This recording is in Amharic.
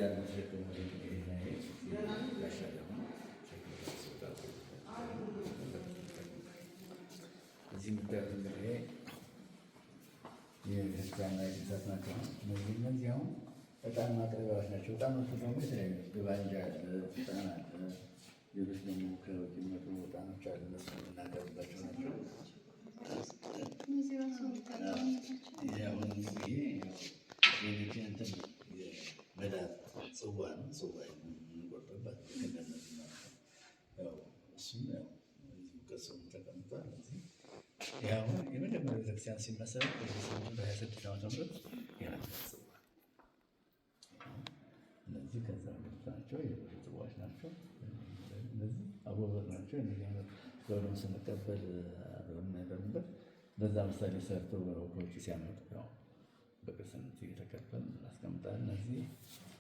ያለው ተሸክሞ እዚህ የምታዩት እንግዲህ የክርስቲያን ላይ እንስሳት ናቸው። እነዚህ አሁን ዕጣን ማቅረቢያዎች ናቸው። ዕጣኖቹ ደግሞ የተለያዩ ግባንጃ አለ፣ ዕጣን አለ፣ ሌሎች ደግሞ ከውጭ የሚመጡ ዕጣኖች አሉ። እነሱ የምናቀርብባቸው ናቸው። መዳብ ጽዋ ነው። ጽዋ የምንቆርጥበት እሱም ቅርጹም ተቀምጧል። ይህ አሁን የመጀመሪያው ቤተክርስቲያን ሲመሰረት በ26 ዓመተ ምህረት የነበረ ጽዋ። እነዚህ ከዛ ናቸው፣ የብር ጽዋዎች ናቸው። እነዚህ አጎበር ናቸው። እነዚህ አይነት ገብረን ስንቀበል አብረን ነበርንበት። በዛ ምሳሌ ሰርተው ከውጭ ሲያመጡ በቅርስነት እየተቀበል እናስቀምጣለን። እነዚህ